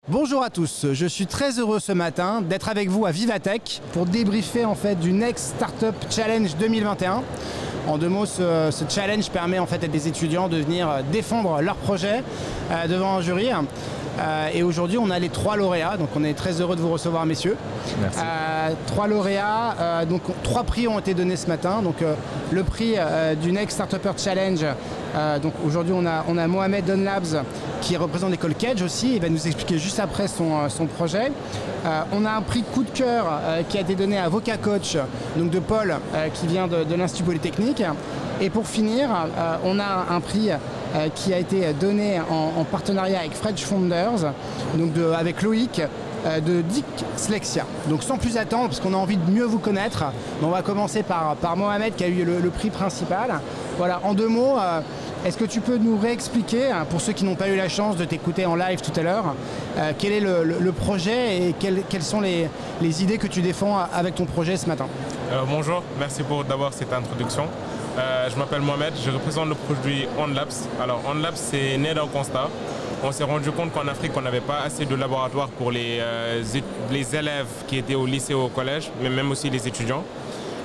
Bonjour à tous, je suis très heureux ce matin d'être avec vous à Vivatech pour débriefer en fait du Next Startup Challenge 2021. En deux mots, ce challenge permet en fait à des étudiants de venir défendre leur projet devant un jury. Et aujourd'hui, on a les 3 lauréats, donc on est très heureux de vous recevoir, messieurs. Merci. 3 lauréats, donc 3 prix ont été donnés ce matin. Donc le prix du Next Startup Challenge. Donc aujourd'hui, on a Mohamed Donlabs qui représente l'école Kedge aussi. Il va nous expliquer juste après son projet. On a un prix coup de cœur qui a été donné à VocaCoach, donc de Paul, qui vient de l'Institut Polytechnique. Et pour finir, on a un prix qui a été donné en partenariat avec French Founders, donc avec Loïc, de Dyslexia. Donc sans plus attendre, parce qu'on a envie de mieux vous connaître, on va commencer par Mohamed qui a eu le prix principal. Voilà, en 2 mots, est-ce que tu peux nous réexpliquer, pour ceux qui n'ont pas eu la chance de t'écouter en live tout à l'heure, quel est le projet et quelles sont les idées que tu défends avec ton projet ce matin? Bonjour, merci pour d'abord cette introduction. Je m'appelle Mohamed, je représente le produit OnLabs. Alors OnLabs, c'est né d'un constat. On s'est rendu compte qu'en Afrique, on n'avait pas assez de laboratoires pour les élèves qui étaient au lycée ou au collège, mais même aussi les étudiants.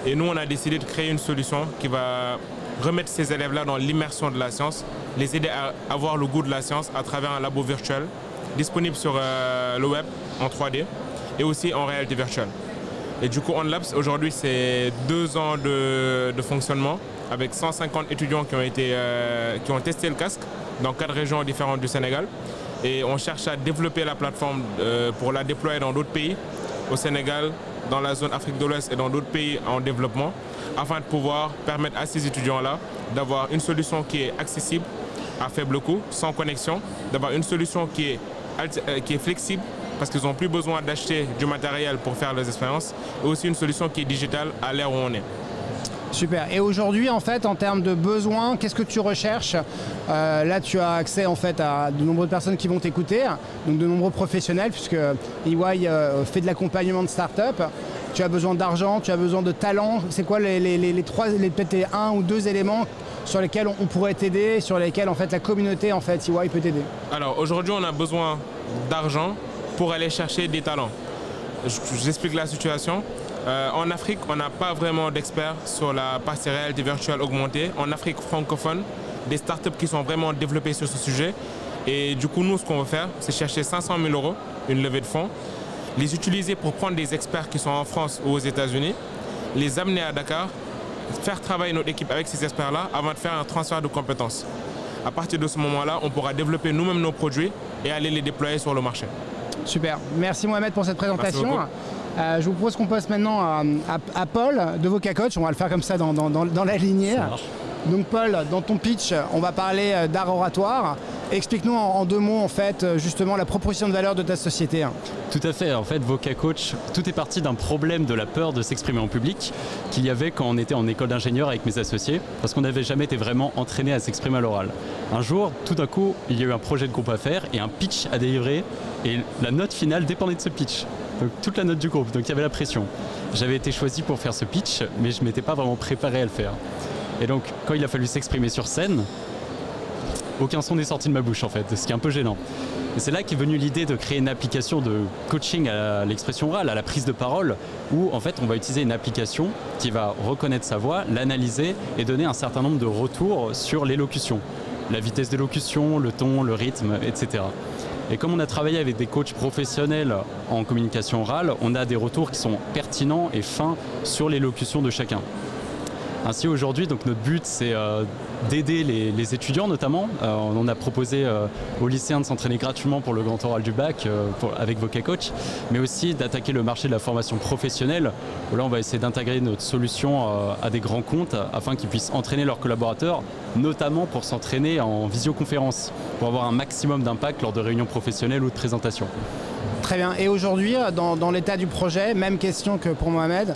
Et nous, on a décidé de créer une solution qui va remettre ces élèves-là dans l'immersion de la science, les aider à avoir le goût de la science à travers un labo virtuel, disponible sur le web en 3D et aussi en réalité virtuelle. Et du coup, OnLabs, aujourd'hui, c'est 2 ans de fonctionnement avec 150 étudiants qui ont testé le casque dans 4 régions différentes du Sénégal. Et on cherche à développer la plateforme pour la déployer dans d'autres pays, au Sénégal, dans la zone Afrique de l'Ouest et dans d'autres pays en développement, afin de pouvoir permettre à ces étudiants-là d'avoir une solution qui est accessible, à faible coût, sans connexion, d'avoir une solution qui est flexible, parce qu'ils n'ont plus besoin d'acheter du matériel pour faire leurs expériences, et aussi une solution qui est digitale à l'ère où on est. Super. Et aujourd'hui, en fait, en termes de besoins, qu'est-ce que tu recherches? Là, tu as accès en fait à de nombreuses personnes qui vont t'écouter, donc de nombreux professionnels, puisque EY fait de l'accompagnement de start-up. Tu as besoin d'argent, tu as besoin de talent. C'est quoi peut-être les 1 ou 2 éléments sur lesquels on pourrait t'aider, sur lesquels en fait la communauté en fait EY peut t'aider? Alors aujourd'hui, on a besoin d'argent pour aller chercher des talents. J'explique la situation. En Afrique, on n'a pas vraiment d'experts sur la partie réalité virtuelle augmentée. En Afrique francophone, des startups qui sont vraiment développées sur ce sujet. Et du coup, nous, ce qu'on veut faire, c'est chercher 500 000 €, une levée de fonds, les utiliser pour prendre des experts qui sont en France ou aux États-Unis, les amener à Dakar, faire travailler notre équipe avec ces experts-là avant de faire un transfert de compétences. À partir de ce moment-là, on pourra développer nous-mêmes nos produits et aller les déployer sur le marché. Super. Merci Mohamed pour cette présentation. Je vous propose qu'on passe maintenant à Paul de VocaCoach. On va le faire comme ça dans la lignée. Donc Paul, dans ton pitch, on va parler d'art oratoire. Explique-nous en 2 mots en fait justement la proposition de valeur de ta société. Tout à fait. En fait, VocaCoach, tout est parti d'un problème de la peur de s'exprimer en public qu'il y avait quand on était en école d'ingénieur avec mes associés, parce qu'on n'avait jamais été vraiment entraîné à s'exprimer à l'oral. Un jour, tout d'un coup, il y a eu un projet de groupe à faire et un pitch à délivrer, et la note finale dépendait de ce pitch. Donc toute la note du groupe, donc il y avait la pression. J'avais été choisi pour faire ce pitch, mais je ne m'étais pas vraiment préparé à le faire. Et donc, quand il a fallu s'exprimer sur scène, aucun son n'est sorti de ma bouche en fait, ce qui est un peu gênant. Et c'est là qu'est venue l'idée de créer une application de coaching à l'expression orale, à la prise de parole, où en fait on va utiliser une application qui va reconnaître sa voix, l'analyser et donner un certain nombre de retours sur l'élocution. La vitesse d'élocution, le ton, le rythme, etc. Et comme on a travaillé avec des coachs professionnels en communication orale, on a des retours qui sont pertinents et fins sur l'élocution de chacun. Ainsi aujourd'hui, donc notre but c'est d'aider les étudiants notamment. On a proposé aux lycéens de s'entraîner gratuitement pour le grand oral du bac avec VocaCoach, mais aussi d'attaquer le marché de la formation professionnelle, où là on va essayer d'intégrer notre solution à des grands comptes afin qu'ils puissent entraîner leurs collaborateurs, notamment pour s'entraîner en visioconférence, pour avoir un maximum d'impact lors de réunions professionnelles ou de présentations. Très bien. Et aujourd'hui, dans l'état du projet, même question que pour Mohamed.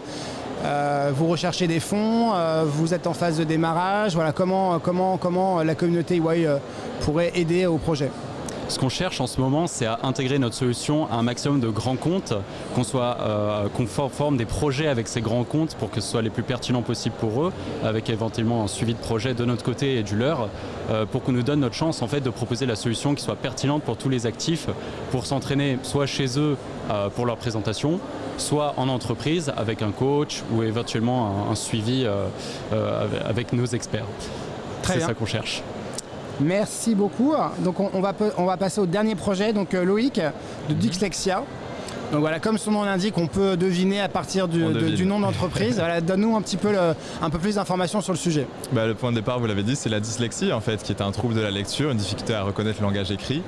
Vous recherchez des fonds, vous êtes en phase de démarrage. Voilà, comment la communauté EY pourrait aider au projet? Ce qu'on cherche en ce moment, c'est à intégrer notre solution à un maximum de grands comptes, qu'on forme des projets avec ces grands comptes pour que ce soit les plus pertinents possibles pour eux, avec éventuellement un suivi de projet de notre côté et du leur, pour qu'on nous donne notre chance en fait de proposer la solution qui soit pertinente pour tous les actifs, pour s'entraîner soit chez eux pour leur présentation, soit en entreprise avec un coach ou éventuellement un suivi avec nos experts. C'est ça qu'on cherche. Merci beaucoup. Donc on va passer au dernier projet, donc Loïc, de Dyslexia. Donc voilà, comme son nom l'indique, on peut deviner à partir du nom d'entreprise. Voilà, donne-nous un peu plus d'informations sur le sujet. Le point de départ, vous l'avez dit, c'est la dyslexie en fait, qui est un trouble de la lecture, une difficulté à reconnaître le langage écrit.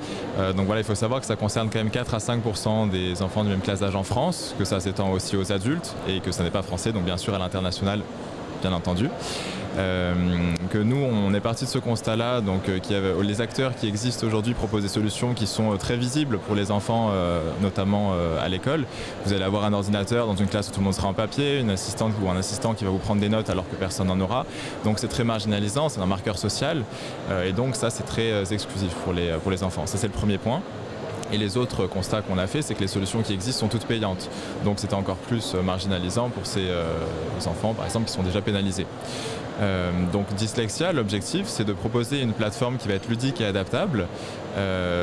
Donc voilà, il faut savoir que ça concerne quand même 4 à 5% des enfants du même classe d'âge en France, que ça s'étend aussi aux adultes et que ça n'est pas français, donc bien sûr à l'international, bien entendu. Que nous, on est parti de ce constat-là, donc les acteurs qui existent aujourd'hui proposent des solutions qui sont très visibles pour les enfants, notamment à l'école. Vous allez avoir un ordinateur dans une classe où tout le monde sera en papier, une assistante ou un assistant qui va vous prendre des notes alors que personne n'en aura. Donc c'est très marginalisant, c'est un marqueur social, et donc ça c'est très exclusif pour les enfants. Ça c'est le premier point. Et les autres constats qu'on a fait, c'est que les solutions qui existent sont toutes payantes. Donc c'était encore plus marginalisant pour ces enfants, par exemple, qui sont déjà pénalisés. Donc Dyslexia, l'objectif, c'est de proposer une plateforme qui va être ludique et adaptable.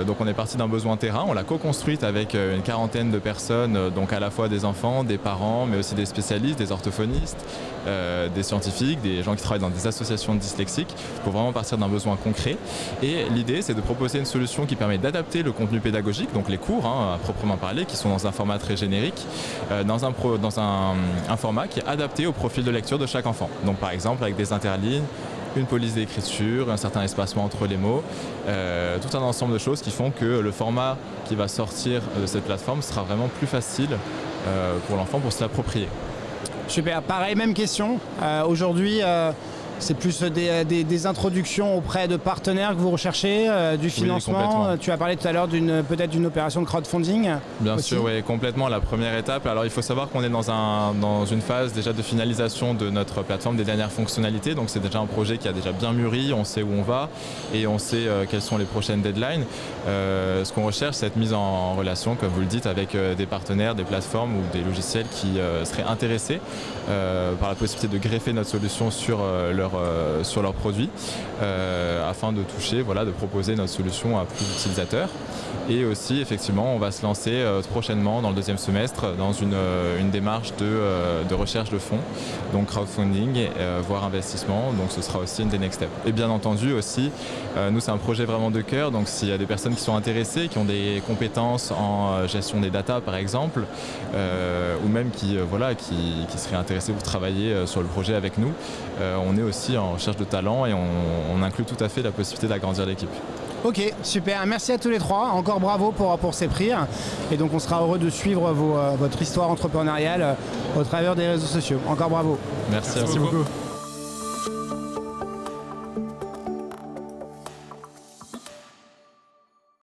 Donc on est parti d'un besoin terrain, on l'a co-construite avec une quarantaine de personnes, donc à la fois des enfants, des parents, mais aussi des spécialistes, des orthophonistes, des scientifiques, des gens qui travaillent dans des associations de dyslexiques, pour vraiment partir d'un besoin concret. Et l'idée, c'est de proposer une solution qui permet d'adapter le contenu pédagogique, donc les cours à proprement parler, qui sont dans un format très générique, dans un format qui est adapté au profil de lecture de chaque enfant. Donc par exemple avec des interlignes, une police d'écriture, un certain espacement entre les mots, tout un ensemble de choses qui font que le format qui va sortir de cette plateforme sera vraiment plus facile pour l'enfant pour se l'approprier. Super, pareil, même question. Aujourd'hui, c'est plus des introductions auprès de partenaires que vous recherchez, du financement. Oui, tu as parlé tout à l'heure peut-être d'une opération de crowdfunding. Bien aussi. sûr, oui, complètement. La première étape. Alors il faut savoir qu'on est dans une phase déjà de finalisation de notre plateforme, des dernières fonctionnalités. Donc c'est déjà un projet qui a déjà bien mûri, on sait où on va et on sait quelles sont les prochaines deadlines. Ce qu'on recherche, c'est être mis en relation, comme vous le dites, avec des partenaires, des plateformes ou des logiciels qui seraient intéressés par la possibilité de greffer notre solution sur leurs produits afin de toucher, de proposer notre solution à plus d'utilisateurs. Et aussi, effectivement, on va se lancer prochainement dans le deuxième semestre dans une démarche de recherche de fonds, donc crowdfunding, voire investissement. Donc ce sera aussi une des next steps. Et bien entendu aussi, nous c'est un projet vraiment de cœur, donc s'il y a des personnes qui sont intéressées, qui ont des compétences en gestion des data par exemple, ou même qui seraient intéressées pour travailler sur le projet avec nous, on est aussi en recherche de talent et on inclut tout à fait la possibilité d'agrandir l'équipe. Ok, super. Merci à tous les trois. Encore bravo pour ces prix. Et donc on sera heureux de suivre votre histoire entrepreneuriale au travers des réseaux sociaux. Encore bravo. Merci beaucoup.